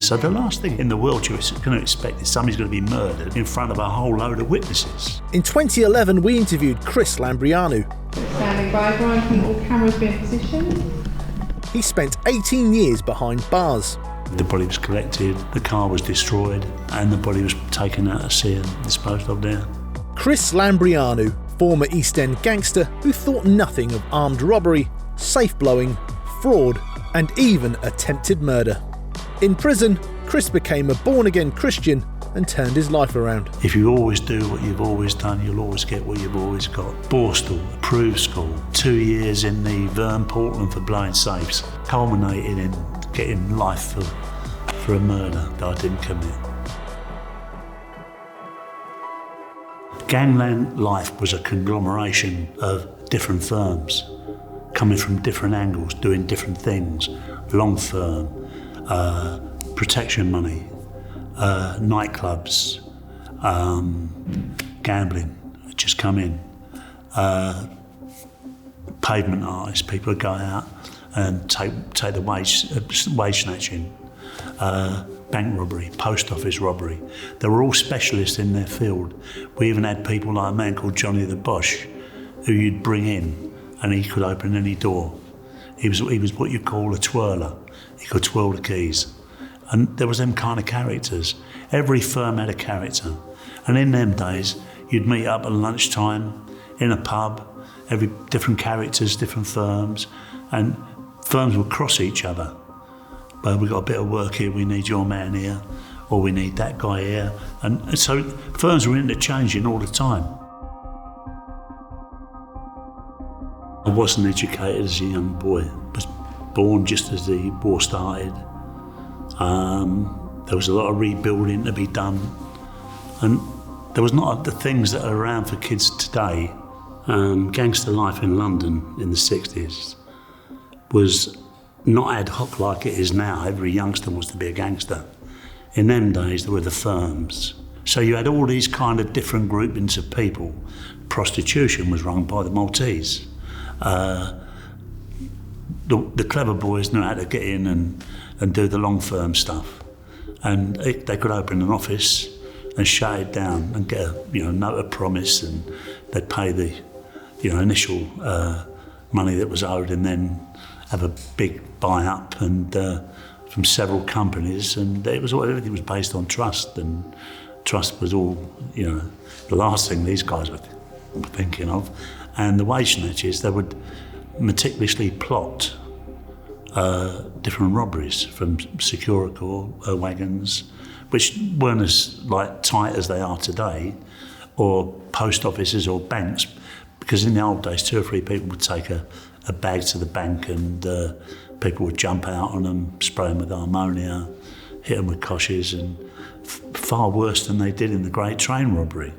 So the last thing in the world you're going to expect is somebody's going to be murdered in front of a whole load of witnesses. In 2011, we interviewed Krays Lambrianou. Standing by, Brian, can all cameras be in position? He spent 18 years behind bars. The body was collected, the car was destroyed, and the body was taken out to sea and disposed of there. Krays Lambrianou, former East End gangster who thought nothing of armed robbery, safe blowing, fraud, and even attempted murder. In prison, Krays became a born-again Christian and turned his life around. If you always do what you've always done, you'll always get what you've always got. Borstal, approved school, 2 years in the Verne Portland for blowing safes, culminated in getting life for a murder that I didn't commit. Gangland life was a conglomeration of different firms, coming from different angles, doing different things. Long firm, protection money, nightclubs, gambling had just come in, pavement artists, people would go out and take the wage snatching, bank robbery, post office robbery. They were all specialists in their field. We even had people like a man called Johnny the Bosch, who you'd bring in and he could open any door. He was what you call a twirler. He could twirl the keys. And there was them kind of characters. Every firm had a character. And in them days, you'd meet up at lunchtime in a pub, every different characters, different firms, and firms would cross each other. Well, we've got a bit of work here, we need your man here, or we need that guy here. And so firms were interchanging all the time. I wasn't educated as a young boy. I was born just as the war started. There was a lot of rebuilding to be done. And there was not the things that are around for kids today. Gangster life in London in the 60s was not ad hoc like it is now. Every youngster wants to be a gangster. In them days, there were the firms. So you had all these kind of different groupings of people. Prostitution was run by the Maltese. The clever boys knew how to get in and do the long firm stuff. And they could open an office and shut it down and get a note of promise, and they'd pay the initial money that was owed, and then have a big buy-up and from several companies, and everything was based on trust, and trust was all the last thing these guys were thinking of. And the wage snatchers, they would meticulously plot different robberies from Securical wagons, which weren't as tight as they are today, or post offices or banks, because in the old days 2 or 3 people would take a bag to the bank, and people would jump out on them, spray them with ammonia, hit them with koshes, and far worse than they did in the Great Train Robbery.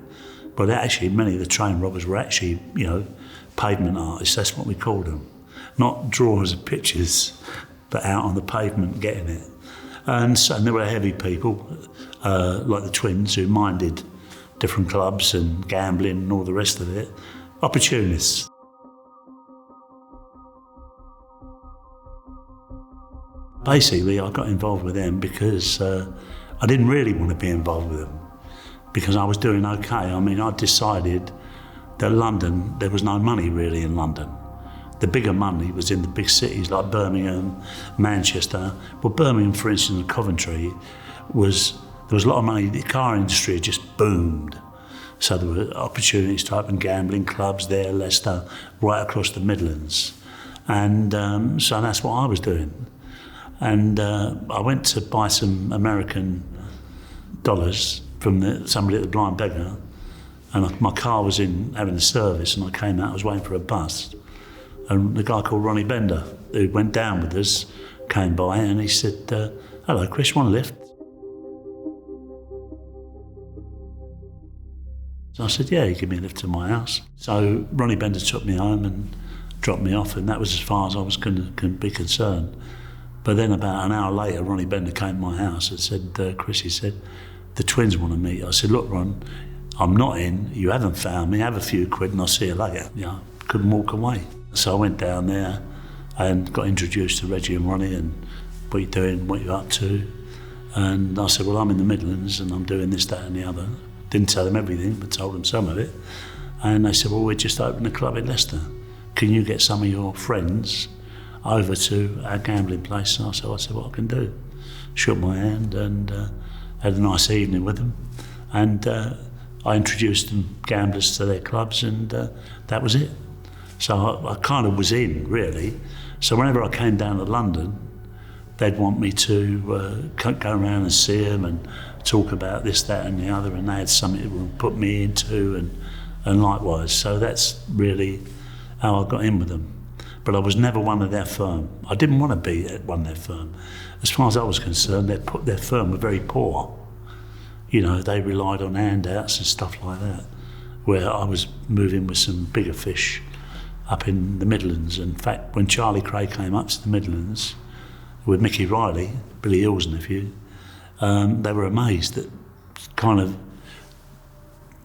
But actually, many of the train robbers were actually, pavement artists. That's what we called them. Not drawers of pictures, but out on the pavement getting it. And there were heavy people, like the twins, who minded different clubs and gambling and all the rest of it. Opportunists. Basically, I got involved with them because I didn't really want to be involved with them, because I was doing okay. I mean, I decided that London, there was no money really in London. The bigger money was in the big cities like Birmingham, Manchester. Well, Birmingham, for instance, and Coventry, there was a lot of money. The car industry had just boomed. So there were opportunities to open gambling clubs there, Leicester, right across the Midlands. And so that's what I was doing. And I went to buy some American dollars from somebody at the Blind Beggar, and my car was having a service, and I came out, I was waiting for a bus, and the guy called Ronnie Bender, who went down with us, came by, and he said, "Hello, Chris, want a lift?" So I said, "Yeah, you give me a lift to my house." So Ronnie Bender took me home and dropped me off, and that was as far as I was going to be concerned. But then about an hour later, Ronnie Bender came to my house and said, "Chris," he said, "the twins want to meet." I said, "Look, Ron, I'm not in, you haven't found me, have a few quid and I'll see you later." Couldn't walk away. So I went down there and got introduced to Reggie and Ronnie, and what you doing, what you up to. And I said, well, I'm in the Midlands and I'm doing this, that and the other. Didn't tell them everything, but told them some of it. And they said, well, we just opened a club in Leicester. Can you get some of your friends over to our gambling place? And I said, what I can do. Shook my hand and had a nice evening with them. And I introduced them gamblers to their clubs, and that was it. So I kind of was in, really. So whenever I came down to London, they'd want me to go around and see them and talk about this, that and the other, and they had something to put me into, and likewise. So that's really how I got in with them. But I was never one of their firm. I didn't want to be at one of their firm. As far as I was concerned, their firm were very poor. You know, they relied on handouts and stuff like that, where I was moving with some bigger fish up in the Midlands. In fact, when Charlie Kray came up to the Midlands with Mickey Riley, Billy Hill's nephew, they were amazed at kind of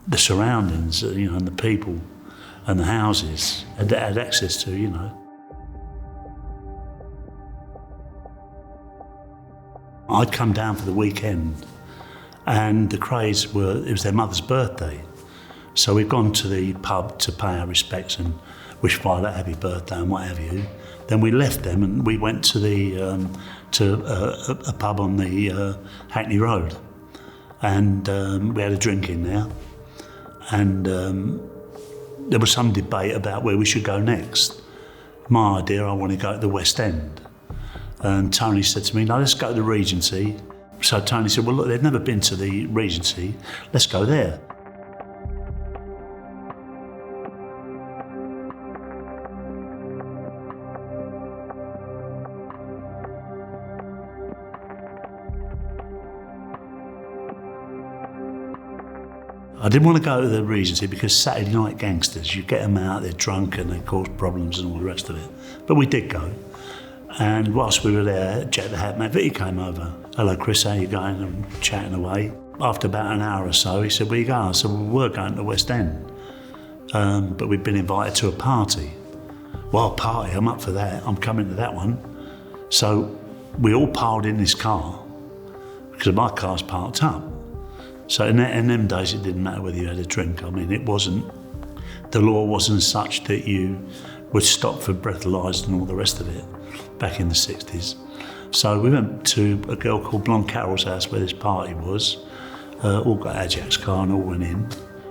the surroundings, you know, and the people and the houses had access to, you know. I'd come down for the weekend, and the Krays it was their mother's birthday. So we'd gone to the pub to pay our respects and wish Violet a happy birthday and what have you. Then we left them and we went to a pub on the Hackney Road, and we had a drink in there, and there was some debate about where we should go next. My idea, I want to go to the West End, and Tony said to me, no, let's go to the Regency. So Tony said, well, look, they've never been to the Regency, let's go there. I didn't want to go to the Regency because Saturday night gangsters, you get them out, they're drunk and they cause problems and all the rest of it. But we did go. And whilst we were there, Jack McVitie came over. Hello Chris, how you going? And chatting away. After about an hour or so, he said, where you going? I said, well, we're going to the West End. But we'd been invited to a party. Well, party, I'm up for that. I'm coming to that one. So we all piled in this car because my car's parked up. So in them days, it didn't matter whether you had a drink. I mean, the law wasn't such that you would stop for breathalyzers and all the rest of it back in the 60s. So we went to a girl called Blonde Carol's house where this party was. All got our Jack's car and all went in.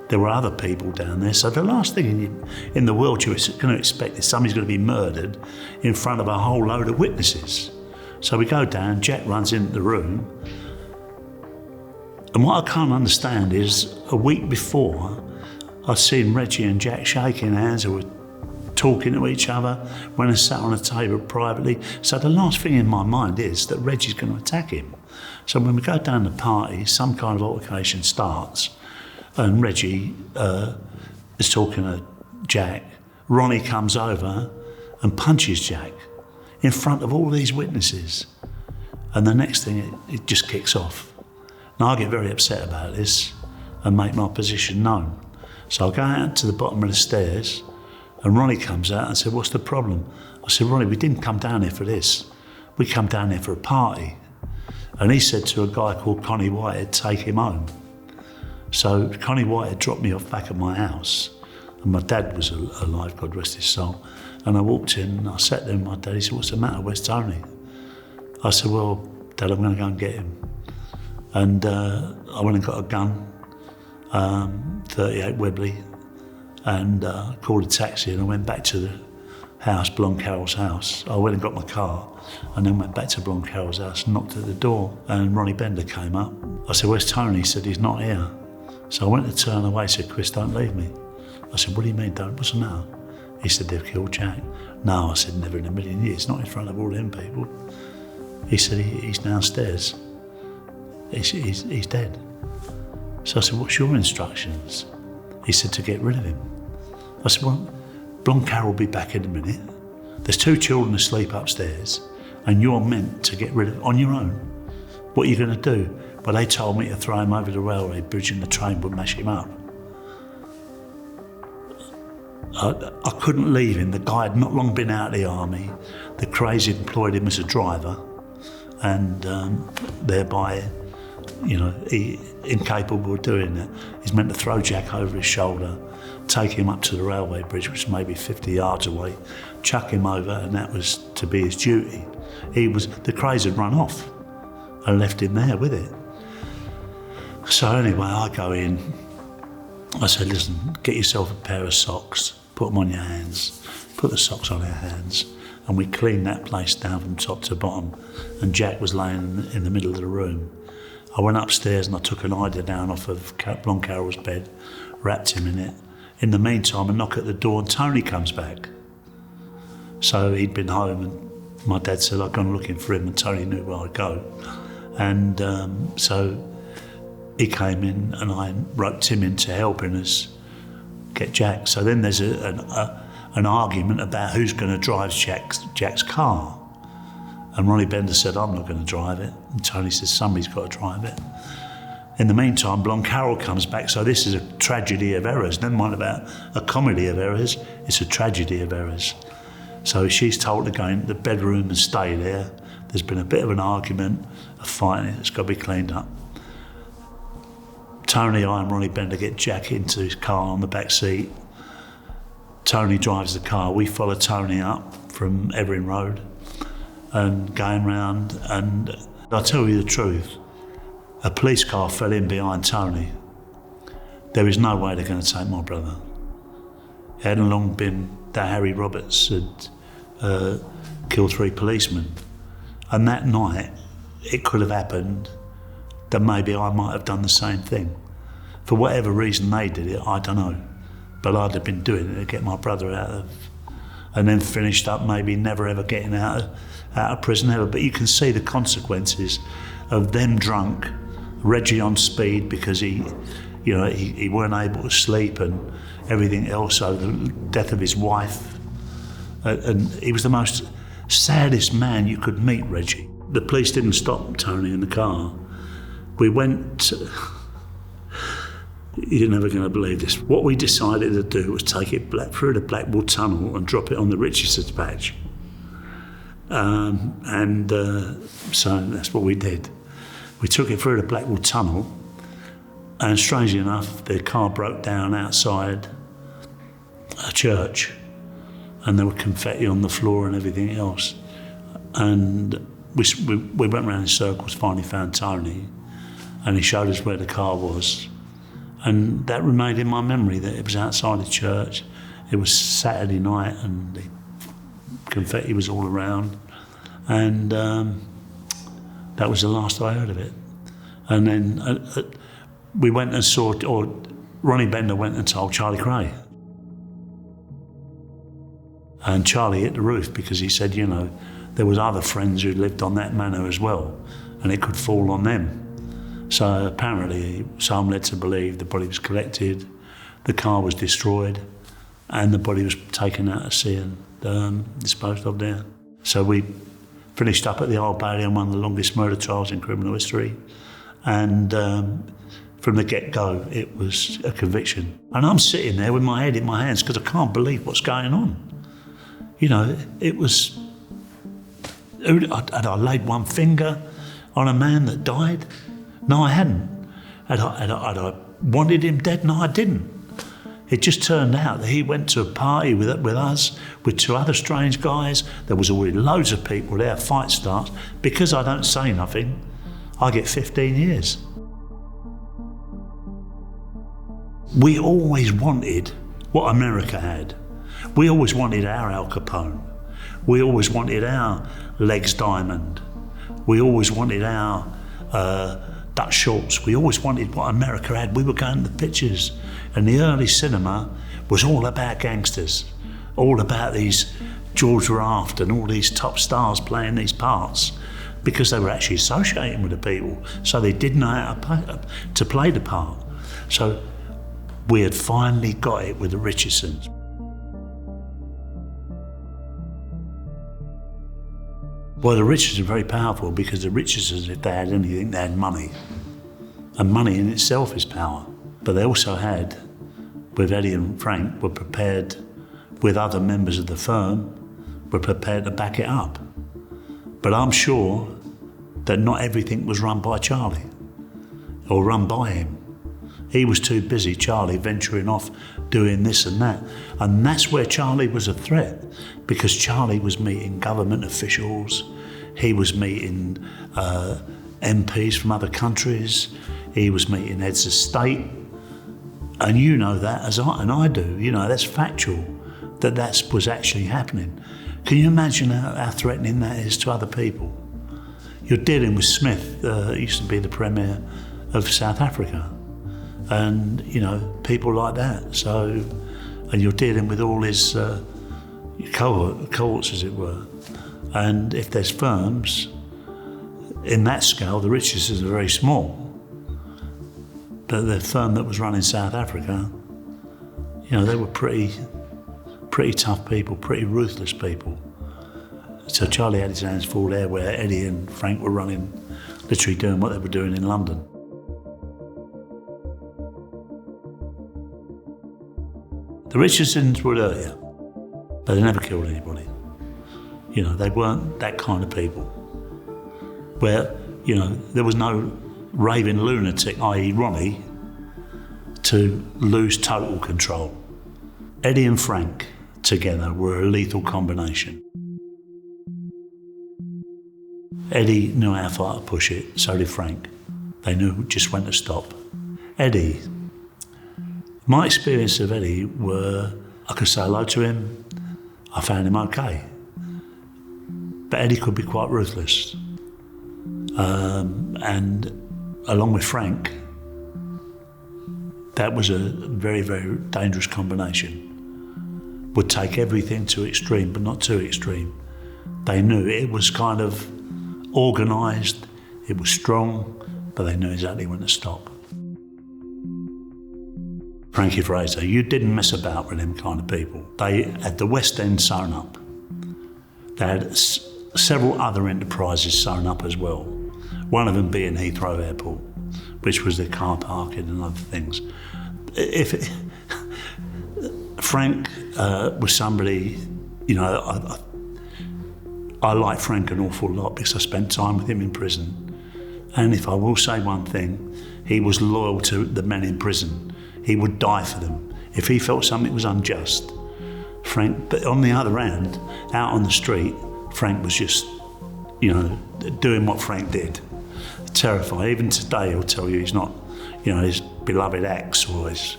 There were other people down there. So the last thing in the world you're going to expect is somebody's going to be murdered in front of a whole load of witnesses. So we go down, Jack runs into the room. And what I can't understand is a week before, I'd seen Reggie and Jack shaking hands, or were talking to each other when they sat on a table privately. So the last thing in my mind is that Reggie's going to attack him. So when we go down the party, some kind of altercation starts, and Reggie is talking to Jack. Ronnie comes over and punches Jack in front of all these witnesses. And the next thing, it just kicks off. Now, I get very upset about this and make my position known. So I go out to the bottom of the stairs, and Ronnie comes out and said, what's the problem? I said, Ronnie, we didn't come down here for this. We come down here for a party. And he said to a guy called Connie Whitehead, take him home. So Connie Whitehead dropped me off back at my house, and my dad was alive, God rest his soul. And I walked in, and I sat there with my dad. He said, what's the matter, where's Tony? I said, well, Dad, I'm going to go and get him. And I went and got a gun, 38 Webley, and called a taxi, and I went back to the house, Blonde Carol's house. I went and got my car, and then went back to Blonde Carol's house and knocked at the door, and Ronnie Bender came up. I said, where's Tony? He said, he's not here. So I went to turn away, said, Chris, don't leave me. I said, what do you mean, don't? What's the matter? He said, they've killed Jack. No, I said, never in a million years, not in front of all them people. He said, he's downstairs. He's dead. So I said, what's your instructions? He said, to get rid of him. I said, well, Blonde Carol will be back in a minute. There's 2 children asleep upstairs, and you're meant to get rid of him on your own. What are you going to do? Well, they told me to throw him over the railway bridge and the train would mash him up. I couldn't leave him. The guy had not long been out of the army. The Krays employed him as a driver, and thereby, incapable of doing it. He's meant to throw Jack over his shoulder, take him up to the railway bridge, which was maybe 50 yards away, chuck him over, and that was to be his duty. The Krays had run off and left him there with it. So anyway, I go in, I said, listen, get yourself a pair of socks, put them on your hands, put the socks on our hands, and we cleaned that place down from top to bottom, and Jack was laying in the middle of the room. I went upstairs and I took an eider down off of Blonde Carol's bed, wrapped him in it. In the meantime, I knock at the door and Tony comes back. So he'd been home and my dad said I'd gone looking for him and Tony knew where I'd go. And so he came in and I roped him into helping us get Jack. So then there's an argument about who's going to drive Jack's car. And Ronnie Bender said, I'm not going to drive it. And Tony says, somebody's got to drive it. In the meantime, Blonde Carol comes back, so this is a tragedy of errors. Never mind about a comedy of errors, it's a tragedy of errors. So she's told to go into the bedroom and stay there. There's been a bit of an argument, a fight, it's got to be cleaned up. Tony, I and Ronnie Bender get Jack into his car on the back seat. Tony drives the car. We follow Tony up from Evering Road and going round, and I'll tell you the truth, a police car fell in behind Tony. There is no way they're going to take my brother. It hadn't long been that Harry Roberts had killed 3 policemen. And that night, it could have happened that maybe I might have done the same thing. For whatever reason they did it, I don't know. But I'd have been doing it to get my brother out of, and then finished up maybe never ever getting out of prison ever. But you can see the consequences of them drunk, Reggie on speed because he weren't able to sleep and everything else. So the death of his wife, and he was the most saddest man you could meet, Reggie. The police didn't stop Tony in the car. We went. You're never going to believe this. What we decided to do was take it through the Blackwall Tunnel and drop it on the Richardsons patch. So that's what we did. We took it through the Blackwall Tunnel, and strangely enough, the car broke down outside a church, and there were confetti on the floor and everything else. And we went round in circles, finally found Tony, and he showed us where the car was. And that remained in my memory, that it was outside the church. It was Saturday night and the confetti was all around. And that was the last I heard of it. And then we went and saw, or Ronnie Bender went and told Charlie Kray. And Charlie hit the roof because he said, there was other friends who lived on that manor as well, and it could fall on them. So apparently, so I'm led to believe the body was collected, the car was destroyed, and the body was taken out to sea and disposed of there. So we finished up at the Old Bailey on one of the longest murder trials in criminal history, and from the get-go, it was a conviction. And I'm sitting there with my head in my hands because I can't believe what's going on. It was, had I laid one finger on a man that died? No, I hadn't. Had I wanted him dead? No, I didn't. It just turned out that he went to a party with us, with 2 other strange guys. There was already loads of people there, fight starts. Because I don't say nothing, I get 15 years. We always wanted what America had. We always wanted our Al Capone. We always wanted our Legs Diamond. We always wanted our Dutch Schultz. We always wanted what America had. We were going to the pictures, and the early cinema was all about gangsters, all about these George Raft and all these top stars playing these parts, because they were actually associating with the people, so they didn't know how to play the part. So we had finally got it with the Richardsons. Well, the Richardsons are very powerful because the Richardsons, if they had anything, they had money. And money in itself is power. But they also had, with Eddie and Frank, were prepared, with other members of the firm, were prepared to back it up. But I'm sure that not everything was run by Charlie or run by him. He was too busy, Charlie, venturing off doing this and that. And that's where Charlie was a threat, because Charlie was meeting government officials, he was meeting MPs from other countries, he was meeting heads of state. And you know that, and I do, you know, that's factual, that was actually happening. Can you imagine how threatening that is to other people? You're dealing with Smith, used to be the Premier of South Africa, and, you know, people like that. So, and you're dealing with all his cohorts, as it were. And if there's firms, in that scale, the Richardsons are very small. But the firm that was running South Africa, you know, they were pretty tough people, pretty ruthless people. So Charlie had his hands full there, where Eddie and Frank were running, literally doing what they were doing in London. The Richardsons would hurt you, but they never killed anybody. You know, they weren't that kind of people. Where, you know, there was no raving lunatic, i.e. Ronnie, to lose total control. Eddie and Frank together were a lethal combination. Eddie knew how far to push it, so did Frank. They knew just when to stop. Eddie, my experience of Eddie were, I could say hello to him, I found him okay. But Eddie could be quite ruthless. And along with Frank, that was a very, very dangerous combination. Would take everything to extreme, but not too extreme. They knew it was kind of organised, it was strong, but they knew exactly when to stop. Frankie Fraser, you didn't mess about with them kind of people. They had the West End sewn up. They had several other enterprises sewn up as well. One of them being Heathrow Airport, which was their car parking and other things. Frank was somebody, you know, I like Frank an awful lot because I spent time with him in prison. And if I will say one thing, he was loyal to the men in prison. He would die for them. If he felt something was unjust, Frank, but on the other hand, out on the street, Frank was just, you know, doing what Frank did. Terrifying. Even today, he'll tell you he's not, you know, his beloved axe or his,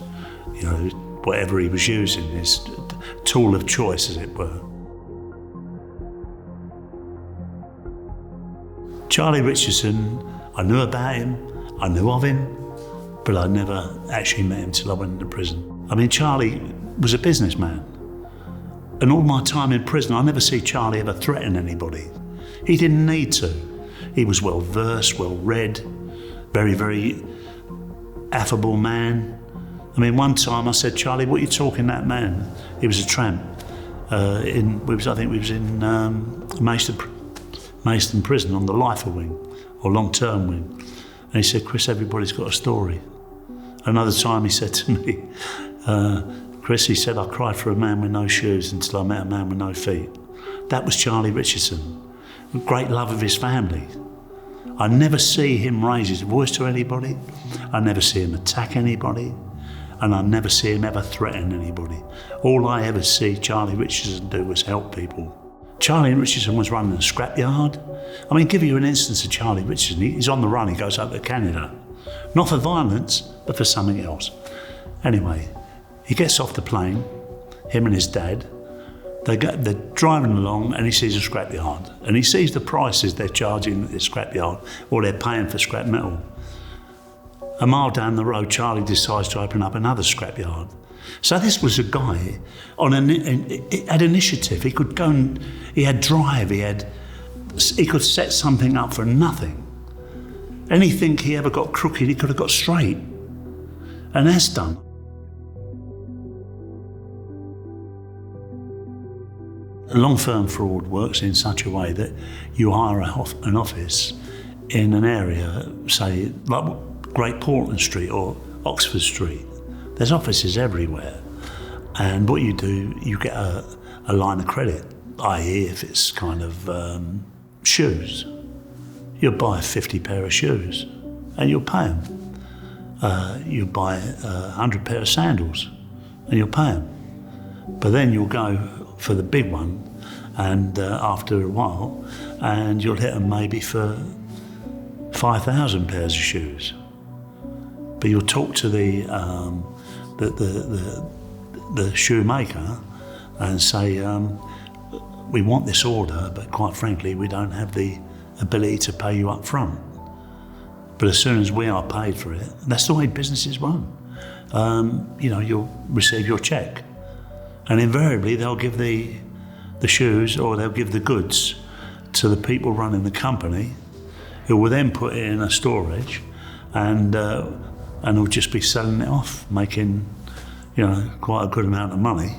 you know, whatever he was using, his tool of choice, as it were. Charlie Richardson, I knew about him, I knew of him, but I never actually met him till I went into prison. I mean, Charlie was a businessman. And all my time in prison, I never see Charlie ever threaten anybody. He didn't need to. He was well-versed, well-read, very, very affable man. I mean, one time I said, Charlie, what are you talking to that man? He was a tramp. I think we was in Maidstone prison on the lifer wing, or long-term wing. And he said, Chris, everybody's got a story. Another time he said to me, Chris, he said, I cried for a man with no shoes until I met a man with no feet. That was Charlie Richardson, with great love of his family. I never see him raise his voice to anybody. I never see him attack anybody. And I never see him ever threaten anybody. All I ever see Charlie Richardson do was help people. Charlie Richardson was running a scrapyard. I mean, give you an instance of Charlie Richardson. He's on the run, he goes up to Canada. Not for violence, but for something else. Anyway, he gets off the plane, him and his dad. They're driving along and he sees a scrapyard. And he sees the prices they're charging at this scrapyard, or they're paying for scrap metal. A mile down the road, Charlie decides to open up another scrapyard. So this was a guy had initiative. He could go and, he had drive, he could set something up for nothing. Anything he ever got crooked, he could have got straight. And that's done. Long-firm fraud works in such a way that you hire an office in an area, say, like Great Portland Street or Oxford Street. There's offices everywhere. And what you do, you get a line of credit, i.e. if it's kind of shoes. You'll buy 50 pair of shoes and you'll pay them. You'll buy 100 pair of sandals and you'll pay them. But then you'll go for the big one, and after a while, and you'll hit them maybe for 5,000 pairs of shoes. But you'll talk to the shoemaker and say, we want this order, but quite frankly, we don't have the ability to pay you up front. But as soon as we are paid for it, that's the way businesses run. You'll receive your check, and invariably they'll give the shoes, or they'll give the goods to the people running the company, who will then put it in a storage, and will just be selling it off, making quite a good amount of money.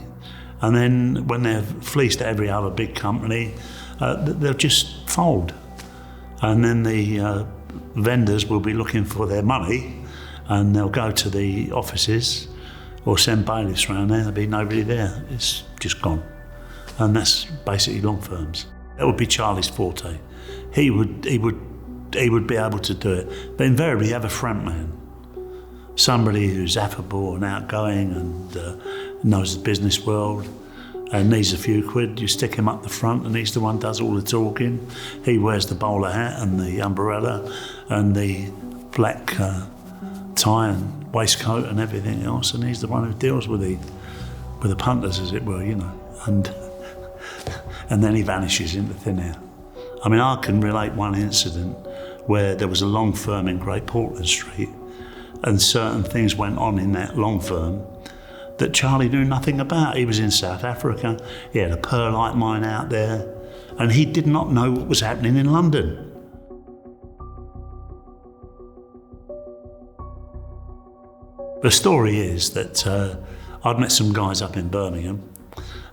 And then when they've fleeced every other big company, they'll just fold. And then the vendors will be looking for their money, and they'll go to the offices or send bailiffs around there. There'll be nobody there. It's just gone. And that's basically long firms. That would be Charlie's forte. He would be able to do it. But invariably, you have a front man, somebody who's affable and outgoing and knows the business world and needs a few quid. You stick him up the front, and he's the one who does all the talking. He wears the bowler hat and the umbrella and the black tie and waistcoat and everything else, and he's the one who deals with the punters, as it were, and then he vanishes into thin air. I mean, I can relate one incident where there was a long firm in Great Portland Street, and certain things went on in that long firm that Charlie knew nothing about. He was in South Africa, he had a perlite mine out there, and he did not know what was happening in London. The story is that I'd met some guys up in Birmingham,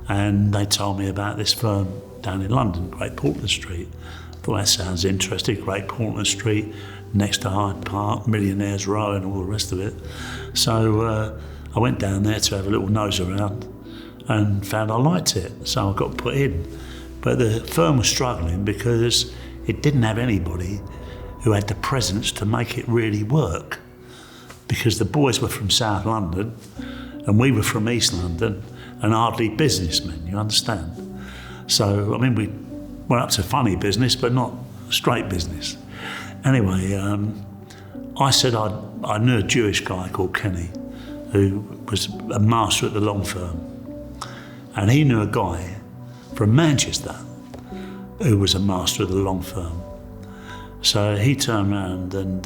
and they told me about this firm down in London, Great Portland Street. I thought, that sounds interesting, Great Portland Street, next to Hyde Park, Millionaires Row and all the rest of it. So I went down there to have a little nose around and found I liked it, so I got put in. But the firm was struggling because it didn't have anybody who had the presence to make it really work. Because the boys were from South London and we were from East London, and hardly businessmen, you understand? So, I mean, we went up to funny business, but not straight business. Anyway, I said I knew a Jewish guy called Kenny, who was a master at the long firm. And he knew a guy from Manchester who was a master at the long firm. So he turned around and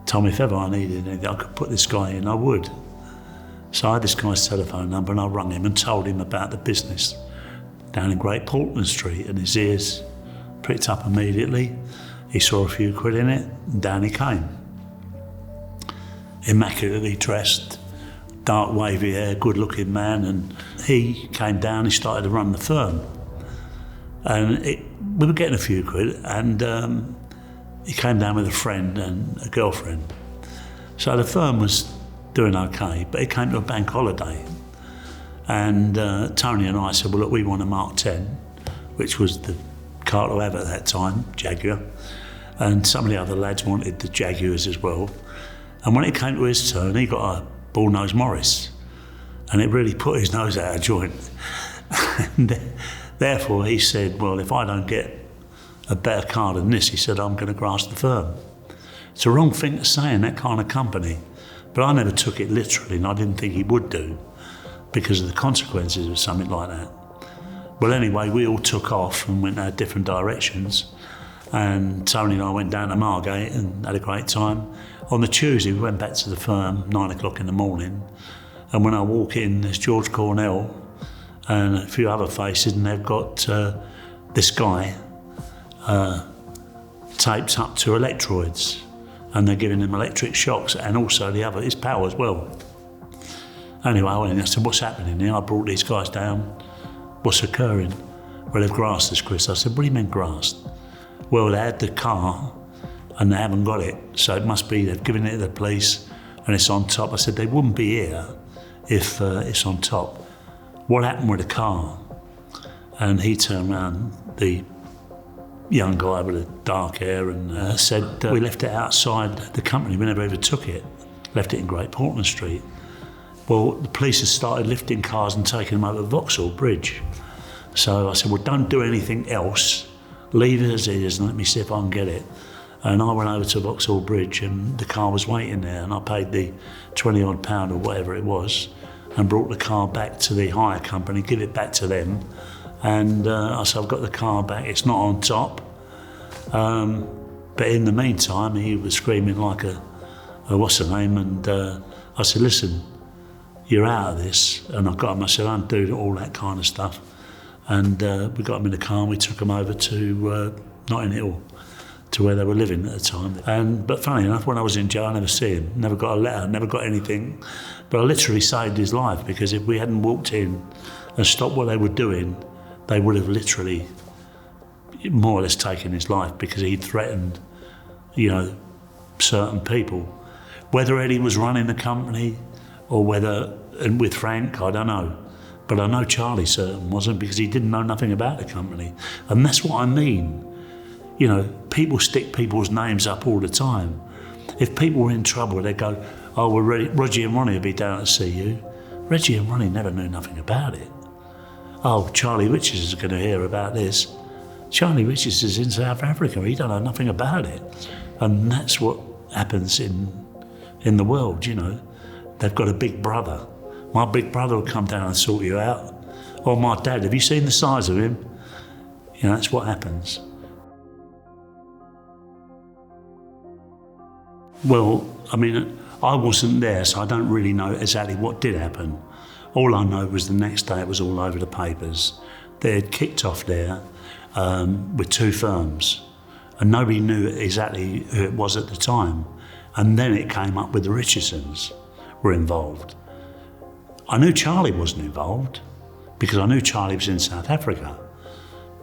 told me if ever I needed anything, I could put this guy in, I would. So I had this guy's telephone number, and I rang him and told him about the business down in Great Portland Street, and his ears pricked up immediately. He saw a few quid in it, and down he came. Immaculately dressed, dark wavy hair, good looking man, and he came down, he started to run the firm. And we were getting a few quid, and he came down with a friend and a girlfriend. So the firm was doing okay, but it came to a bank holiday. And Tony and I said, well, look, we want a Mark 10, which was the car to have at that time, Jaguar. And some of the other lads wanted the Jaguars as well. And when it came to his turn, he got a bull-nosed Morris. And it really put his nose out of joint. And therefore, he said, well, if I don't get a better car than this, he said, I'm going to grass the firm. It's a wrong thing to say in that kind of company. But I never took it literally, and I didn't think he would do, because of the consequences of something like that. Well, anyway, we all took off and went our different directions. And Tony and I went down to Margate and had a great time. On the Tuesday, we went back to the firm, 9 o'clock in the morning. And when I walk in, there's George Cornell and a few other faces, and they've got this guy taped up to electrodes. And they're giving him electric shocks, and also his pal as well. Anyway, I went in and I said, what's happening here? I brought these guys down. What's occurring? Well, they've grassed us, Chris. I said, what do you mean grassed? Well, they had the car and they haven't got it. So it must be they've given it to the police and it's on top. I said, they wouldn't be here if it's on top. What happened with the car? And he turned around, the young guy with dark hair, and said we left it outside the company. We never ever took it. Left it in Great Portland Street. Well, the police had started lifting cars and taking them over Vauxhall Bridge. So I said, well, don't do anything else. Leave it as it is and let me see if I can get it. And I went over to Vauxhall Bridge and the car was waiting there, and I paid the 20 odd pound or whatever it was and brought the car back to the hire company, give it back to them. And I said, I've got the car back, it's not on top. But in the meantime, he was screaming like a what's the name? And I said, listen, you're out of this. And I got him, I said, I don't do all that kind of stuff. And we got him in the car and we took him over to Notting Hill, to where they were living at the time. But funny enough, when I was in jail, I never see him, never got a letter, never got anything. But I literally saved his life, because if we hadn't walked in and stopped what they were doing, they would have literally more or less taken his life, because he threatened, certain people. Whether Eddie was running the company or whether, and with Frank, I don't know. But I know Charlie certain wasn't, because he didn't know nothing about the company. And that's what I mean. People stick people's names up all the time. If people were in trouble, they'd go, oh, well, Reggie and Ronnie will be down to see you. Reggie and Ronnie never knew nothing about it. Oh, Charlie Richards is going to hear about this. Charlie Richards is in South Africa. He don't know nothing about it. And that's what happens in the world, They've got a big brother. My big brother will come down and sort you out. Or my dad, have you seen the size of him? That's what happens. Well, I wasn't there, so I don't really know exactly what did happen. All I know was the next day it was all over the papers. They had kicked off there with two firms, and nobody knew exactly who it was at the time. And then it came up with the Richardsons were involved. I knew Charlie wasn't involved, because I knew Charlie was in South Africa.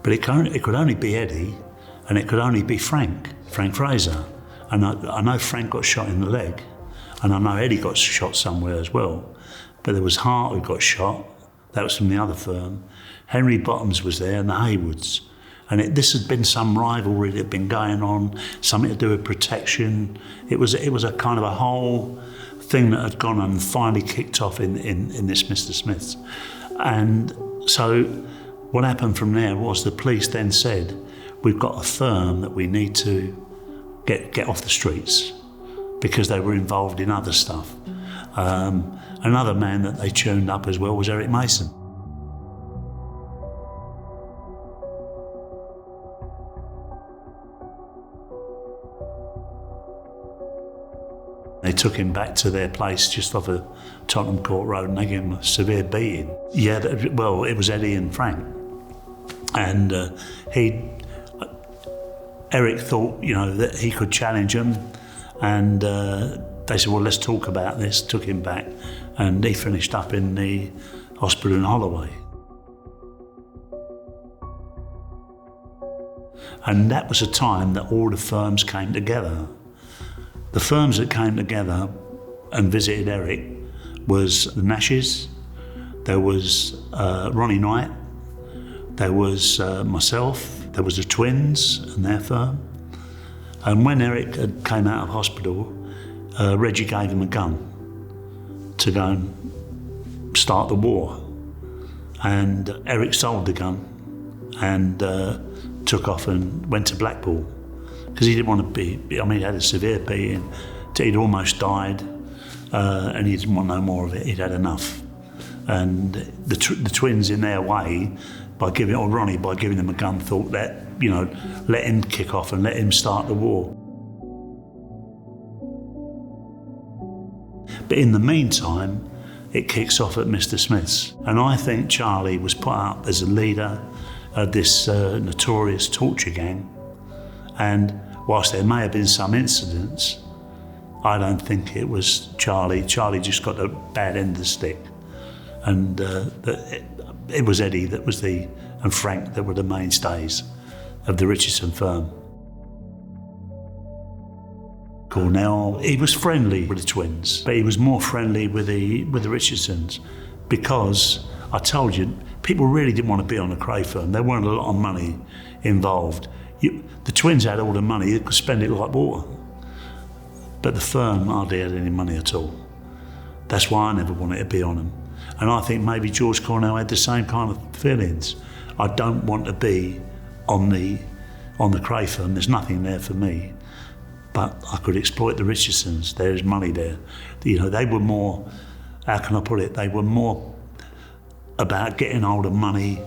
But it could only be Eddie, and it could only be Frank Fraser. And I know Frank got shot in the leg, and I know Eddie got shot somewhere as well. But there was Hart who got shot, that was from the other firm. Henry Bottoms was there, and the Haywoods. And this had been some rivalry that had been going on, something to do with protection. It was a kind of a whole thing that had gone on and finally kicked off in this Mr. Smith's. And so what happened from there was the police then said, we've got a firm that we need to get off the streets, because they were involved in other stuff. Another man that they tuned up as well was Eric Mason. They took him back to their place just off of Tottenham Court Road, and they gave him a severe beating. Yeah, well, it was Eddie and Frank. And Eric thought, that he could challenge him, and they said, well, let's talk about this, took him back, and he finished up in the hospital in Holloway. And that was a time that all the firms came together. The firms that came together and visited Eric was the Nashes, there was Ronnie Knight, there was myself, there was the Twins and their firm. And when Eric came out of hospital, Reggie gave him a gun to go and start the war. And Eric sold the gun and took off and went to Blackpool, because he didn't want to be, he had a severe beating, he'd almost died, and he didn't want no more of it, he'd had enough. And the Twins, in their way, Ronnie, by giving him a gun, thought that, let him kick off and let him start the war. But in the meantime, it kicks off at Mr. Smith's. And I think Charlie was put up as a leader of this notorious torture gang. And whilst there may have been some incidents, I don't think it was Charlie. Charlie just got a bad end of the stick. And it was Eddie that was and Frank that were the mainstays of the Richardson firm. Now, he was friendly with the Twins, but he was more friendly with the Richardsons, because I told you, people really didn't want to be on the Kray firm. There weren't a lot of money involved. The twins had all the money, they could spend it like water. But the firm hardly had any money at all. That's why I never wanted to be on them. And I think maybe George Cornell had the same kind of feelings. I don't want to be on the Kray firm, there's nothing there for me. But I could exploit the Richardsons, there is money there. You know, they were more, how can I put it, they were more about getting hold of money,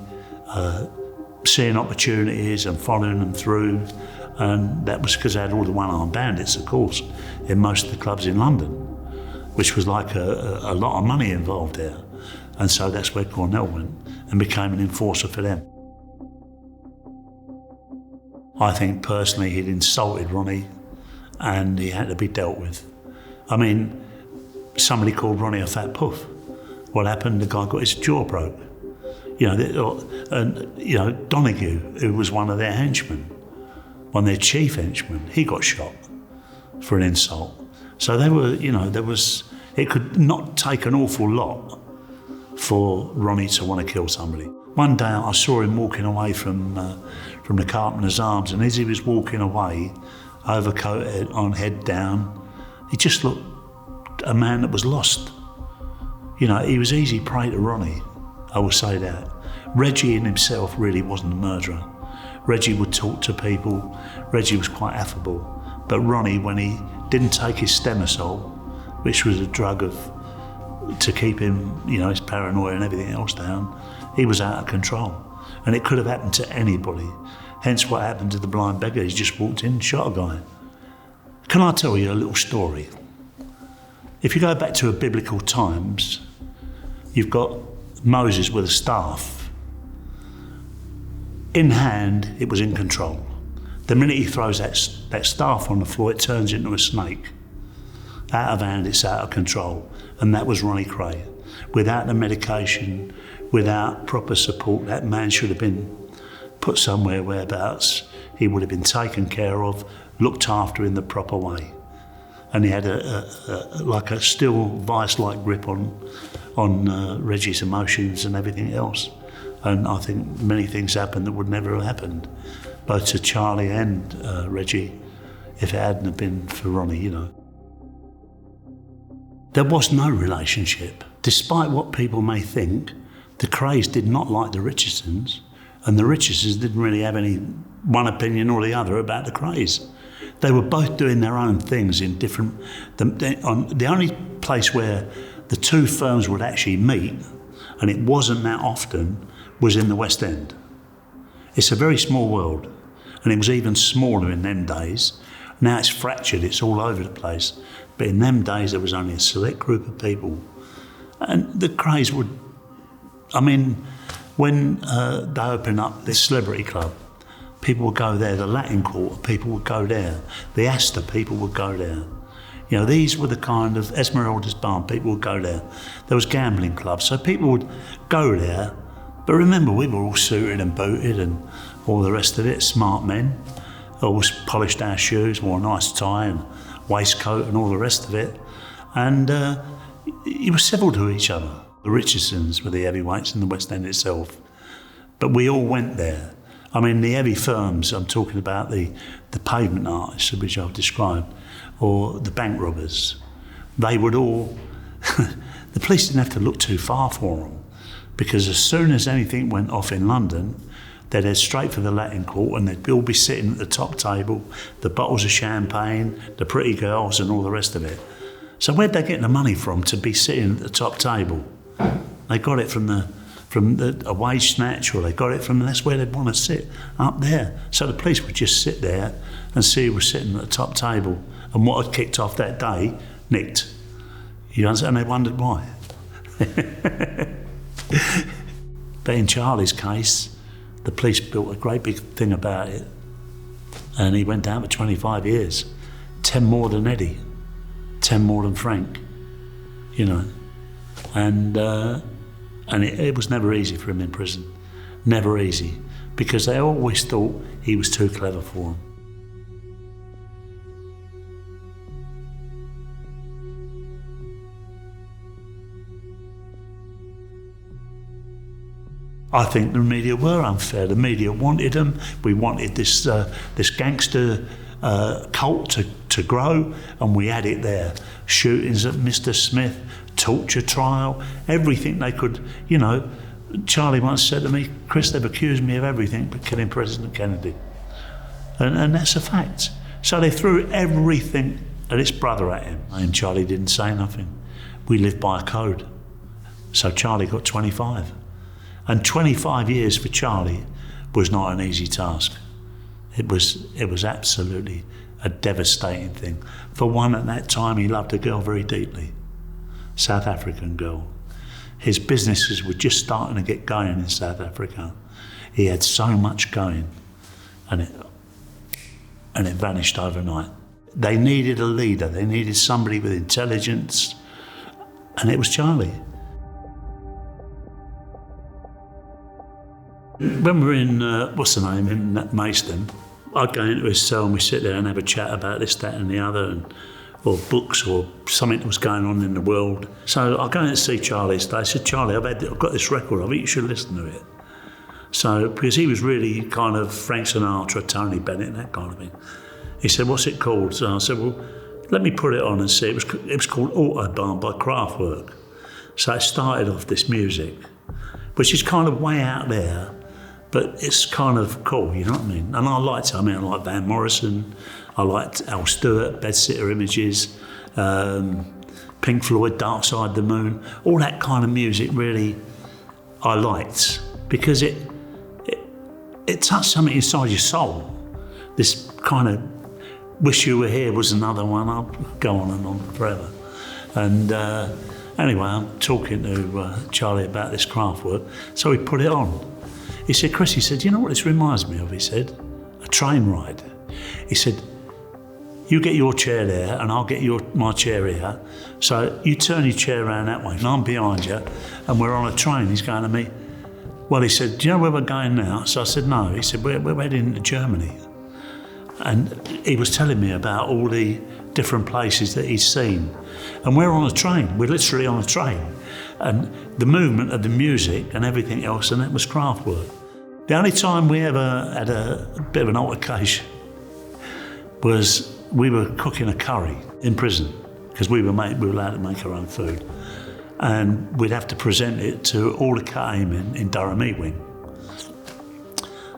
seeing opportunities and following them through. And that was because they had all the one-armed bandits, of course, in most of the clubs in London, which was like a lot of money involved there. And so that's where Cornell went and became an enforcer for them. I think personally he'd insulted Ronnie and he had to be dealt with. I mean, somebody called Ronnie a fat puff. What happened? The guy got his jaw broke. You know, Donahue, who was one of their henchmen, one of their chief henchmen, he got shot for an insult. So they were, you know, it could not take an awful lot for Ronnie to want to kill somebody. One day I saw him walking away from the Carpenter's Arms, and as he was walking away, overcoat on, head down, he just looked a man that was lost. You know, he was easy prey to Ronnie, I will say that. Reggie in himself really wasn't a murderer. Reggie would talk to people, Reggie was quite affable, but Ronnie, when he didn't take his Stemisol, which was a drug to keep him, you know, his paranoia and everything else down, he was out of control. And it could have happened to anybody. Hence what happened to the blind beggar. He just walked in and shot a guy. Can I tell you a little story? If you go back to biblical times, you've got Moses with a staff. In hand, it was in control. The minute he throws that staff on the floor, it turns into a snake. Out of hand, it's out of control. And that was Ronnie Kray. Without the medication, without proper support, that man should have been put somewhere whereabouts he would have been taken care of, looked after in the proper way. And he had a still vice-like grip on Reggie's emotions and everything else. And I think many things happened that would never have happened, both to Charlie and Reggie, if it hadn't have been for Ronnie, you know. There was no relationship. Despite what people may think, the Krays did not like the Richardsons, and the Richardsons didn't really have any one opinion or the other about the Krays. They were both doing their own things in different... The only place where the two firms would actually meet, and it wasn't that often, was in the West End. It's a very small world, and it was even smaller in them days. Now it's fractured, it's all over the place. But in them days, there was only a select group of people. And the Krays would... I mean, when they opened up this celebrity club, people would go there. The Latin Quarter, people would go there. The Astor, people would go there. You know, these were the kind of Esmeralda's Barn, people would go there. There was gambling clubs, so people would go there. But remember, we were all suited and booted and all the rest of it, smart men. Always polished our shoes, wore a nice tie and waistcoat and all the rest of it. And you were civil to each other. The Richardsons were the heavyweights in the West End itself. But we all went there. I mean, the heavy firms, I'm talking about the pavement artists, which I've described, or the bank robbers, they would all... the police didn't have to look too far for them, because as soon as anything went off in London, they'd head straight for the Latin Court and they'd all be sitting at the top table, the bottles of champagne, the pretty girls and all the rest of it. So where'd they get the money from to be sitting at the top table? They got it from a wage snatch, or they got it from, that's where they'd want to sit, up there. So the police would just sit there and see who was sitting at the top table, and what had kicked off that day, nicked. You understand? And they wondered why. But in Charlie's case, the police built a great big thing about it, and he went down for 25 years. 10 more than Eddie, 10 more than Frank, you know. And it was never easy for him in prison, never easy, because they always thought he was too clever for them. I think the media were unfair. The media wanted them. We wanted this gangster cult to grow, and we had it there. Shootings at Mr. Smith, torture trial, everything they could, you know. Charlie once said to me, Chris, they've accused me of everything but killing President Kennedy. And that's a fact. So they threw everything at its brother at him, and Charlie didn't say nothing. We lived by a code. So Charlie got 25. And 25 years for Charlie was not an easy task. It was absolutely a devastating thing. For one, at that time, he loved a girl very deeply, South African girl. His businesses were just starting to get going in South Africa. He had so much going, and it vanished overnight. They needed a leader. They needed somebody with intelligence, and it was Charlie. When we're in, in Maidstone, I'd go into his cell and we sit there and have a chat about this, that and the other, or books or something that was going on in the world. So I go in to see Charlie today. I said, Charlie, I've got this record, I think you should listen to it. So, because he was really kind of Frank Sinatra, Tony Bennett, that kind of thing. He said, what's it called? So I said, well, let me put it on and see. It was called Autobahn by Kraftwerk. So it started off this music, which is kind of way out there, but it's kind of cool, you know what I mean? And I liked it. I mean, I liked Van Morrison, I liked Al Stewart, Bedsitter Images, Pink Floyd, Dark Side of the Moon, all that kind of music really I liked, because it touched something inside your soul. This kind of Wish You Were Here was another one. I'll go on and on forever. And anyway, I'm talking to Charlie about this Kraftwerk, so he put it on. He said, Chris, he said, you know what this reminds me of? He said, a train ride. He said, you get your chair there and I'll get my chair here. So you turn your chair around that way and I'm behind you and we're on a train. He's going to me. Well, he said, do you know where we're going now? So I said, no. He said, we're heading to Germany. And he was telling me about all the different places that he's seen. And we're on a train. We're literally on a train. And the movement of the music and everything else, and that was Kraftwerk. The only time we ever had a bit of an altercation was we were cooking a curry in prison, because we were allowed to make our own food. And we'd have to present it to all the came in Durham E-Wing.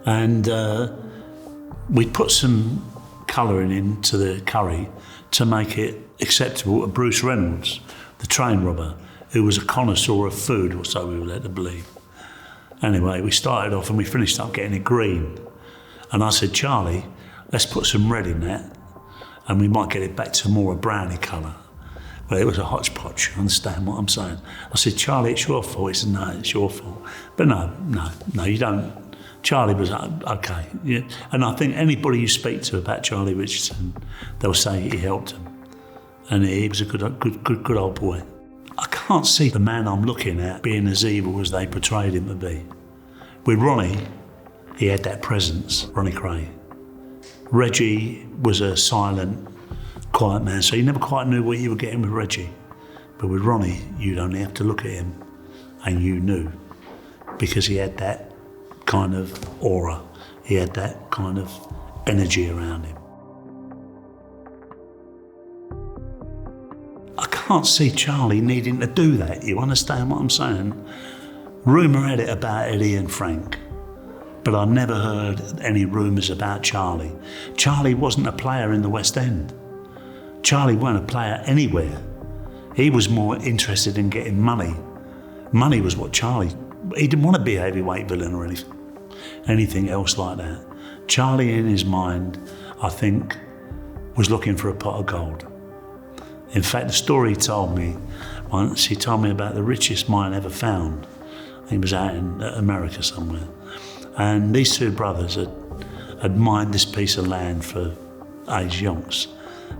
And we'd put some colouring into the curry to make it acceptable to Bruce Reynolds, the train robber, who was a connoisseur of food, or so we were led to believe. Anyway, we started off and we finished up getting it green. And I said, Charlie, let's put some red in that and we might get it back to more a browny colour. Well, it was a hodgepodge, you understand what I'm saying? I said, Charlie, it's your fault. He said, no, it's your fault. But no, you don't. Charlie was okay. Yeah. And I think anybody you speak to about Charlie Richardson, they'll say he helped him. And he was a good old boy. I can't see the man I'm looking at being as evil as they portrayed him to be. With Ronnie, he had that presence, Ronnie Kray. Reggie was a silent, quiet man, so you never quite knew what you were getting with Reggie. But with Ronnie, you'd only have to look at him and you knew, because he had that kind of aura, he had that kind of energy around him. I can't see Charlie needing to do that, you understand what I'm saying? Rumour had it about Eddie and Frank, but I never heard any rumours about Charlie. Charlie wasn't a player in the West End. Charlie wasn't a player anywhere. He was more interested in getting money. Money was what Charlie, he didn't want to be a heavyweight villain or anything else like that. Charlie, in his mind, I think, was looking for a pot of gold. In fact, the story he told me once, he told me about the richest mine ever found. He was out in America somewhere. And these two brothers had mined this piece of land for age yonks.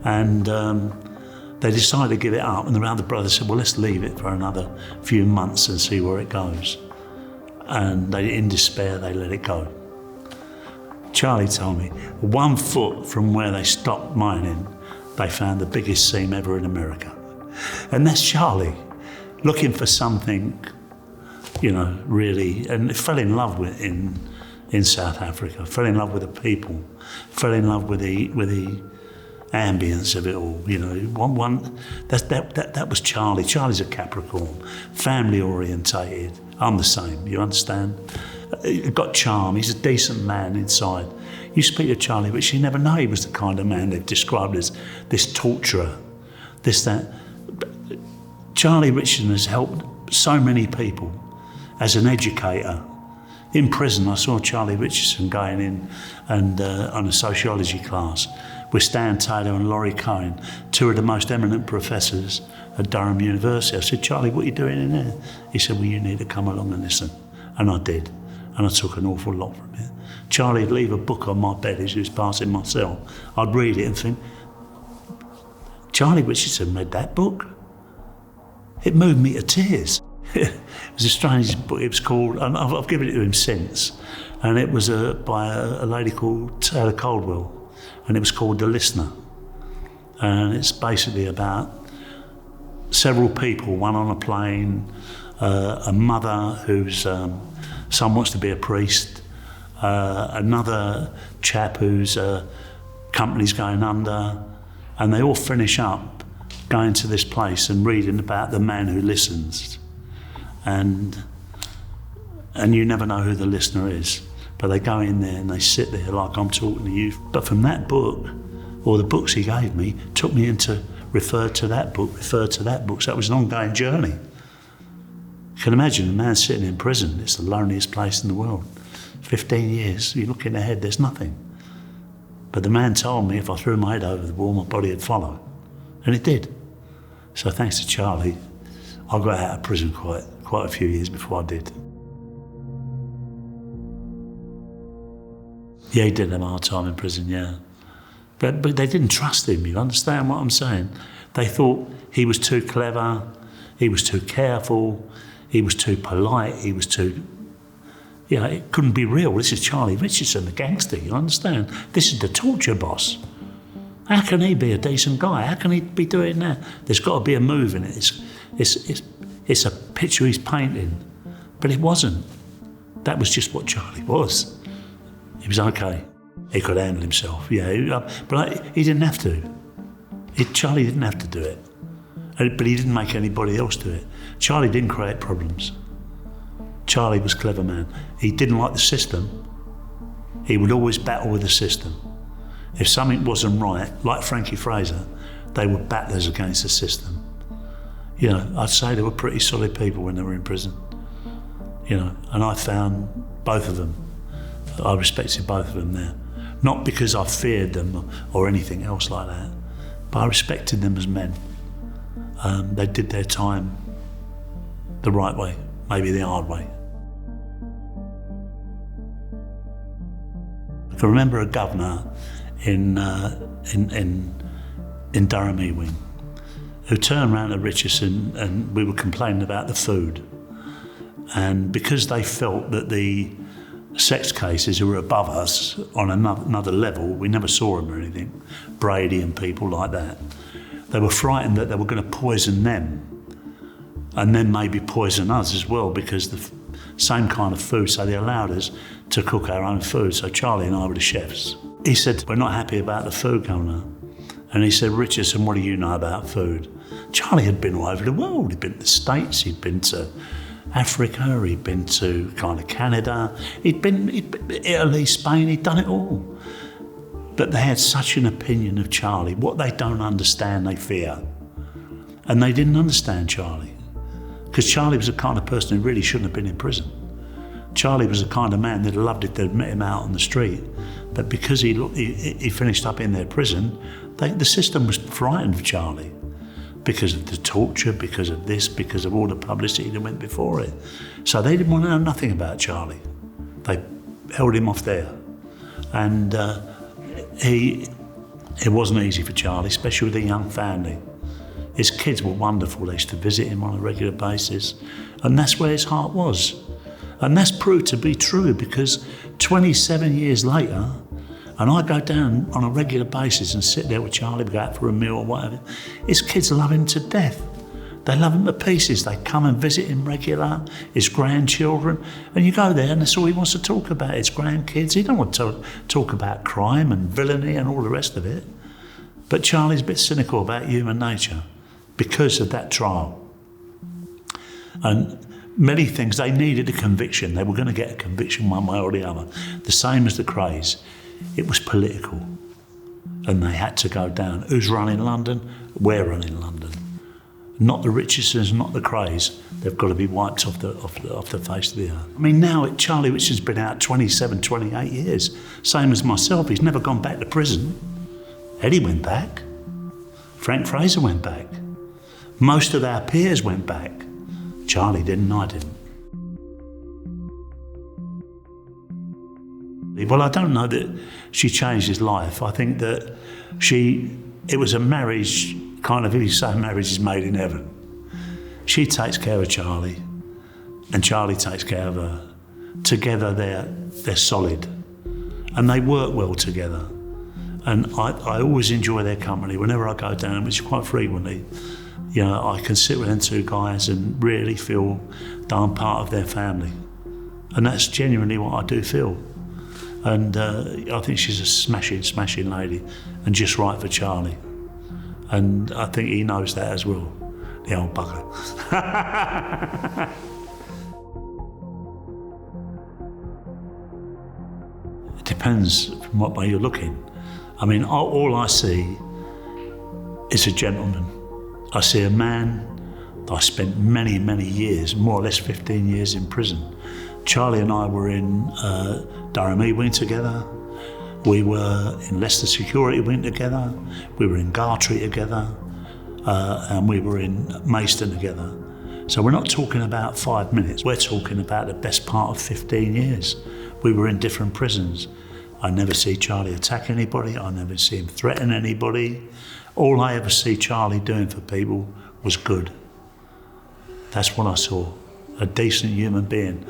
And they decided to give it up. And the other brothers said, well, let's leave it for another few months and see where it goes. And they, in despair, they let it go. Charlie told me, 1 foot from where they stopped mining, they found the biggest seam ever in America. And that's Charlie, looking for something, really, and fell in love with in South Africa. Fell in love with the people. Fell in love with the ambience of it all. That was Charlie. Charlie's a Capricorn, family orientated. I'm the same. You understand? Got charm. He's a decent man inside. You speak to Charlie, but you never know he was the kind of man they've described as this torturer, that. Charlie Richardson has helped so many people as an educator. In prison, I saw Charlie Richardson going in and on a sociology class with Stan Taylor and Laurie Cohen, two of the most eminent professors at Durham University. I said, Charlie, what are you doing in there? He said, well, you need to come along and listen. And I did. And I took an awful lot from it. Charlie'd leave a book on my bed as he was passing my cell. I'd read it and think, Charlie Richardson read that book? It moved me to tears. It was a strange book. It was called, and I've given it to him since, and it was by a lady called Taylor Caldwell, and it was called The Listener. And it's basically about several people, one on a plane, a mother whose son wants to be a priest, another chap whose company's going under, and they all finish up going to this place and reading about the man who listens. And you never know who the listener is, but they go in there and they sit there like I'm talking to you. But from that book, or the books he gave me, took me into refer to that book. So that was an ongoing journey. You can imagine a man sitting in prison. It's the loneliest place in the world. 15 years, you're looking ahead, there's nothing. But the man told me if I threw my head over the wall, my body would follow. And it did. So thanks to Charlie, I got out of prison quite a few years before I did. Yeah, he did have a hard time in prison, yeah. But they didn't trust him, you understand what I'm saying? They thought he was too clever, he was too careful, he was too polite, he was too... it couldn't be real. This is Charlie Richardson, the gangster, you understand? This is the torture boss. How can he be a decent guy? How can he be doing that? There's got to be a move in it. It's a picture he's painting. But it wasn't. That was just what Charlie was. He was okay. He could handle himself, but he didn't have to. Charlie didn't have to do it. But he didn't make anybody else do it. Charlie didn't create problems. Charlie was a clever man. He didn't like the system. He would always battle with the system. If something wasn't right, like Frankie Fraser, they were battlers against the system. I'd say they were pretty solid people when they were in prison. And I found both of them. I respected both of them there. Not because I feared them or anything else like that, but I respected them as men. They did their time the right way, maybe the hard way. I can remember a governor in Durham E-Wing who turned around to Richardson, and we were complaining about the food. And because they felt that the sex cases who were above us on another level, we never saw them or anything, Brady and people like that, they were frightened that they were going to poison them and then maybe poison us as well, because the same kind of food, so they allowed us to cook our own food. So Charlie and I were the chefs. He said, we're not happy about the food, Governor. And he said, Richardson, what do you know about food? Charlie had been all over the world. He'd been to the States, he'd been to Africa, he'd been to kind of Canada, he'd been Italy, Spain, he'd done it all. But they had such an opinion of Charlie. What they don't understand, they fear. And they didn't understand Charlie. Because Charlie was the kind of person who really shouldn't have been in prison. Charlie was the kind of man that loved it, they'd met him out on the street. But because he finished up in their prison, the system was frightened of Charlie. Because of the torture, because of this, because of all the publicity that went before it. So they didn't want to know nothing about Charlie. They held him off there. And it wasn't easy for Charlie, especially with a young family. His kids were wonderful. They used to visit him on a regular basis. And that's where his heart was. And that's proved to be true, because 27 years later, and I go down on a regular basis and sit there with Charlie, we go out for a meal or whatever, his kids love him to death. They love him to pieces. They come and visit him regular, his grandchildren. And you go there and that's all he wants to talk about, his grandkids. He don't want to talk about crime and villainy and all the rest of it. But Charlie's a bit cynical about human nature because of that trial. And many things, they needed a conviction. They were going to get a conviction one way or the other. The same as the Krays. It was political. And they had to go down. Who's running London? We're running London. Not the Richardsons, not the Krays. They've got to be wiped off the face of the earth. I mean, now Charlie Richardson's been out 27, 28 years. Same as myself. He's never gone back to prison. Eddie went back. Frank Fraser went back. Most of our peers went back. Charlie didn't, I didn't. Well, I don't know that she changed his life. I think that it was a marriage, kind of, if you say marriage is made in heaven. She takes care of Charlie, and Charlie takes care of her. Together they're solid, and they work well together. And I always enjoy their company. Whenever I go down, which is quite frequently, I can sit with them two guys and really feel that I'm part of their family. And that's genuinely what I do feel. And I think she's a smashing lady and just right for Charlie. And I think he knows that as well, the old bugger. It depends from what way you're looking. I mean, all I see is a gentleman. I see a man that I spent many, many years, more or less 15 years in prison. Charlie and I were in Durham E-Wing together. We were in Leicester Security Wing together. We were in Gartree together. And we were in Maidstone together. So we're not talking about 5 minutes. We're talking about the best part of 15 years. We were in different prisons. I never see Charlie attack anybody. I never see him threaten anybody. All I ever see Charlie doing for people was good. That's what I saw, a decent human being.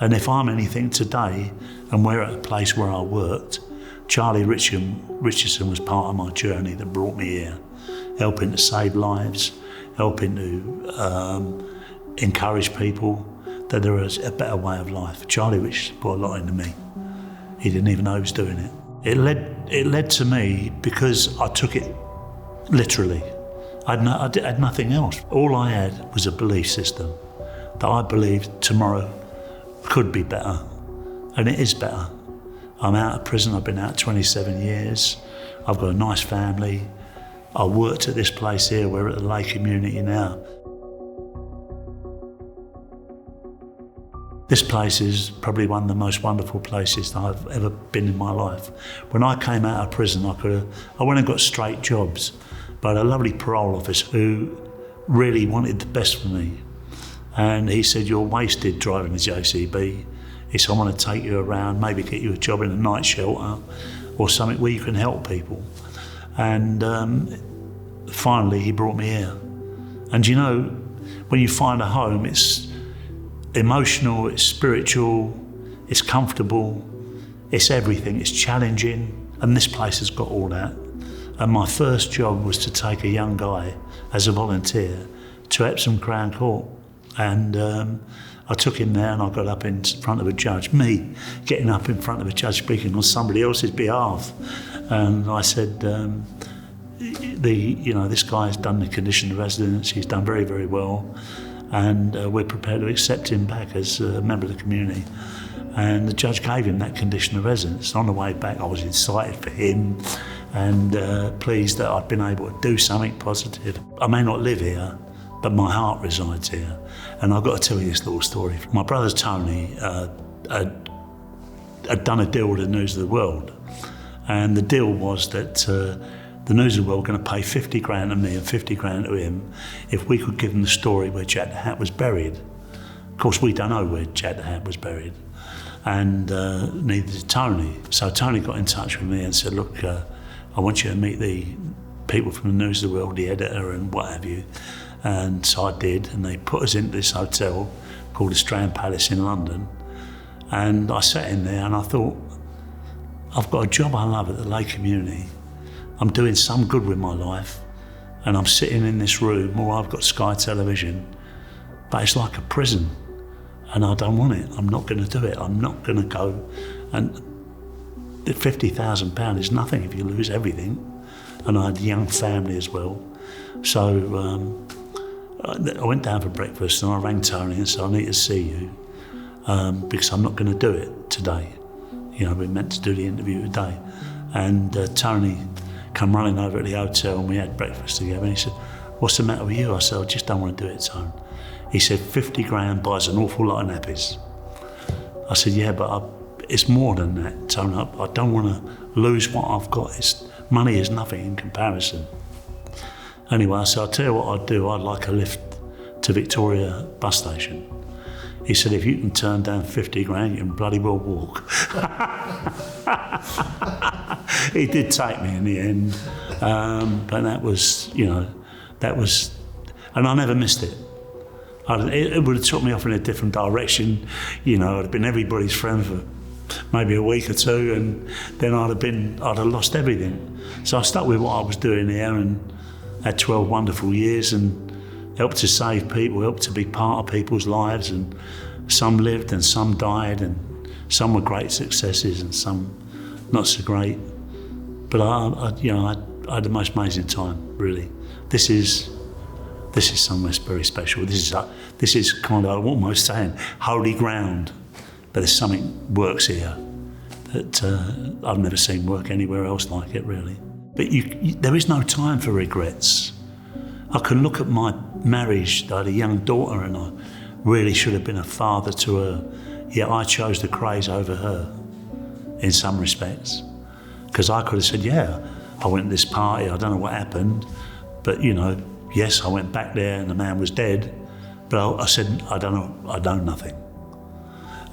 And if I'm anything today, and we're at a place where I worked, Charlie Richardson was part of my journey that brought me here, helping to save lives, helping to encourage people that there is a better way of life. Charlie Richardson put a lot into me. He didn't even know he was doing it. It led to me because I took it literally. I had nothing else. All I had was a belief system that I believed tomorrow could be better, and it is better. I'm out of prison. I've been out 27 years. I've got a nice family. I worked at this place here. We're at the lay community now. This place is probably one of the most wonderful places that I've ever been in my life. When I came out of prison, I went and got straight jobs, but a lovely parole officer who really wanted the best for me. And he said, "You're wasted driving the JCB." He said, "I want to take you around, maybe get you a job in a night shelter or something where you can help people." And finally, he brought me here. And when you find a home, it's emotional, it's spiritual, it's comfortable, it's everything, it's challenging, and this place has got all that. And my first job was to take a young guy as a volunteer to Epsom Crown Court. And I took him there and I got up in front of a judge, me getting up in front of a judge speaking on somebody else's behalf. And I said, this guy's done the condition of residence, he's done very, very well. And we're prepared to accept him back as a member of the community. And the judge gave him that condition of residence. On the way back, I was excited for him and pleased that I'd been able to do something positive. I may not live here, but my heart resides here. And I've got to tell you this little story. My brother Tony had done a deal with the News of the World. And the deal was that the News of the World were going to pay 50 grand to me and 50 grand to him if we could give them the story where Jack the Hat was buried. Of course, we don't know where Jack the Hat was buried, and neither did Tony. So Tony got in touch with me and said, "Look, I want you to meet the people from the News of the World, the editor and what have you." And so I did, and they put us into this hotel called the Strand Palace in London. And I sat in there and I thought, I've got a job I love at the lay community. I'm doing some good with my life, and I'm sitting in this room, or I've got Sky Television, but it's like a prison, and I don't want it. I'm not going to do it. I'm not going to go. And the £50,000 is nothing if you lose everything. And I had a young family as well. So I went down for breakfast and I rang Tony and said, I need to see you because I'm not going to do it today. You know, we meant to do the interview today. And Tony come running over at the hotel and we had breakfast together. And he said, what's the matter with you? I said, I just don't want to do it, Tony. He said, 50 grand buys an awful lot of nappies. I said, yeah, but it's more than that, Tony. I don't want to lose what I've got. Money is nothing in comparison. Anyway, I said, I'll tell you what I'd do. I'd like a lift to Victoria bus station. He said, if you can turn down 50 grand, you can bloody well walk. He did take me in the end. But that was, and I never missed it. It would have took me off in a different direction. You know, I'd have been everybody's friend for maybe a week or two, and then I'd have lost everything. So I stuck with what I was doing there and had 12 wonderful years and helped to save people, helped to be part of people's lives, and some lived and some died, and some were great successes and some not so great. But I had the most amazing time, really. This is somewhere very special. This is kind of almost saying holy ground. But there's something works here that I've never seen work anywhere else like it, really. But there is no time for regrets. I can look at my marriage. I had a young daughter and I really should have been a father to her, yet I chose the Krays over her in some respects. Because I could have said, yeah, I went to this party, I don't know what happened, but yes, I went back there and the man was dead, but I said, I know nothing.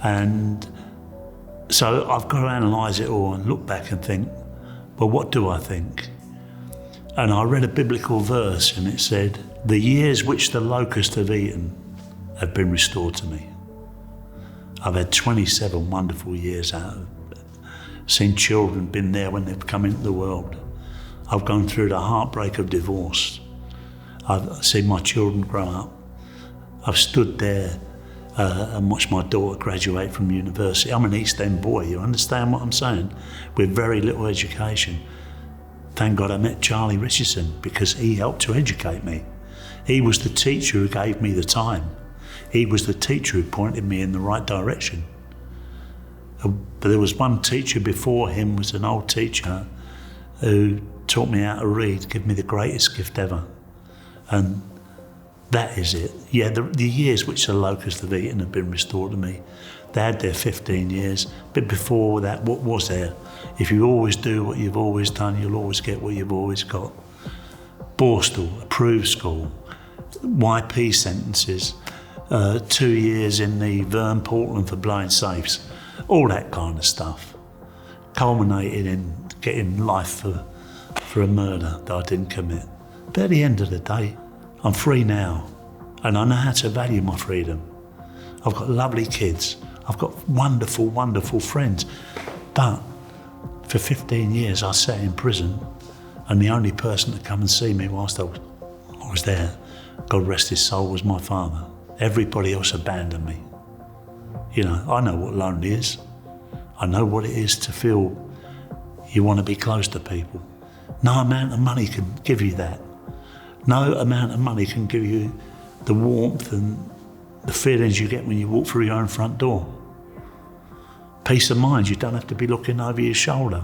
And so I've got to analyse it all and look back and think, well, what do I think? And I read a biblical verse and it said, the years which the locusts have eaten have been restored to me. I've had 27 wonderful years out of it. Seen children, been there when they've come into the world. I've gone through the heartbreak of divorce. I've seen my children grow up. I've stood there and watched my daughter graduate from university. I'm an East End boy, you understand what I'm saying? With very little education. Thank God I met Charlie Richardson because he helped to educate me. He was the teacher who gave me the time. He was the teacher who pointed me in the right direction. But there was one teacher before him, was an old teacher who taught me how to read, gave me the greatest gift ever. And that is it. Yeah, the years which the locusts have eaten have been restored to me. They had their 15 years, but before that, what was there? If you always do what you've always done, you'll always get what you've always got. Borstal, approved school, YP sentences, 2 years in the Verne Portland for blowing safes, all that kind of stuff. Culminated in getting life for a murder that I didn't commit. But at the end of the day, I'm free now, and I know how to value my freedom. I've got lovely kids. I've got wonderful, wonderful friends. But for 15 years, I sat in prison, and the only person to come and see me whilst I was there, God rest his soul, was my father. Everybody else abandoned me. I know what lonely is. I know what it is to feel you want to be close to people. No amount of money can give you that. No amount of money can give you the warmth and the feelings you get when you walk through your own front door. Peace of mind, you don't have to be looking over your shoulder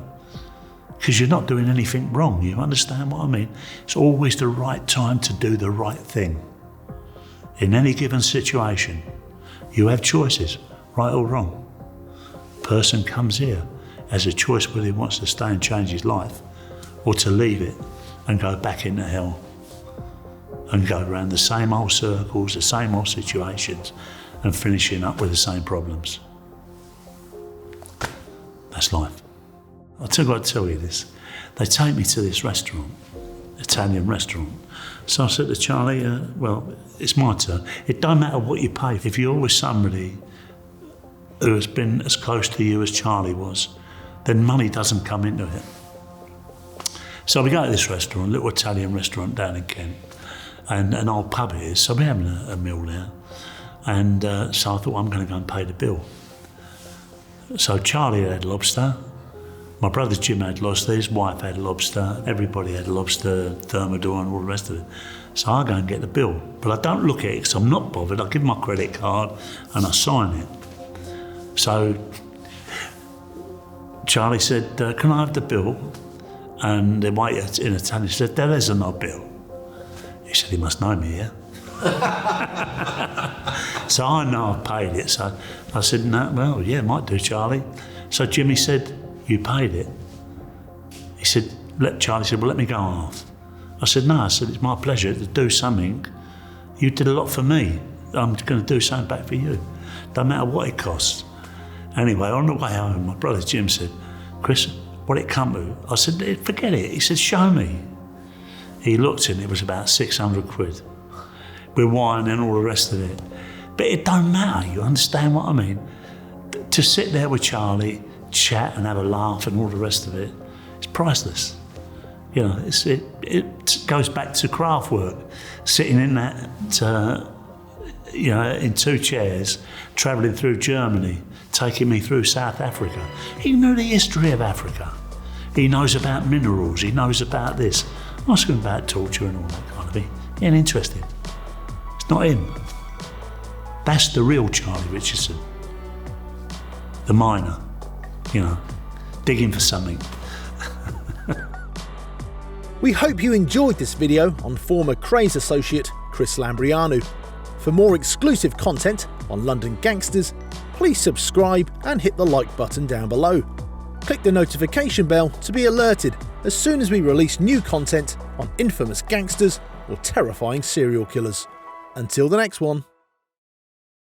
because you're not doing anything wrong. You understand what I mean? It's always the right time to do the right thing. In any given situation, you have choices, right or wrong. Person comes here has a choice whether he wants to stay and change his life or to leave it and go back into hell and go around the same old circles, the same old situations and finishing up with the same problems. That's life. I've got to tell you this. They take me to this restaurant, Italian restaurant. So I said to Charlie, well, it's my turn. It don't matter what you pay. If you're with somebody who has been as close to you as Charlie was, then money doesn't come into it. So we go to this restaurant, a little Italian restaurant down in Kent, and an old pub it is, so we're having a meal there. And so I thought, I'm going to go and pay the bill. So Charlie had lobster, my brother Jim had lobster, his wife had lobster, everybody had lobster, thermidor and all the rest of it. So I go and get the bill, but I don't look at it because I'm not bothered. I give my credit card and I sign it. So Charlie said, can I have the bill? And the waiter in Italian said, there is no bill. He said, he must know me, yeah? So I know I paid it. So I said, no, well, yeah, might do, Charlie. So Jimmy said, you paid it? He said, Charlie said, well, let me go half. I said, no, I said, it's my pleasure to do something. You did a lot for me. I'm going to do something back for you. Don't matter what it costs. Anyway, on the way home, my brother Jim said, Chris, what it come to? I said, forget it. He said, show me. He looked and it was about 600 quid. With wine and all the rest of it. But it don't matter, you understand what I mean? To sit there with Charlie, chat and have a laugh and all the rest of it, it's priceless. You know, it goes back to craft work. Sitting in that, in two chairs, travelling through Germany, taking me through South Africa. He knew the history of Africa. He knows about minerals, he knows about this. Ask him about torture and all that kind of thing. He ain't interested. It's not him. That's the real Charlie Richardson. The miner, digging for something. We hope you enjoyed this video on former Krays associate Chris Lambrianou. For more exclusive content on London gangsters, please subscribe and hit the like button down below. Click the notification bell to be alerted as soon as we release new content on infamous gangsters or terrifying serial killers. Until the next one.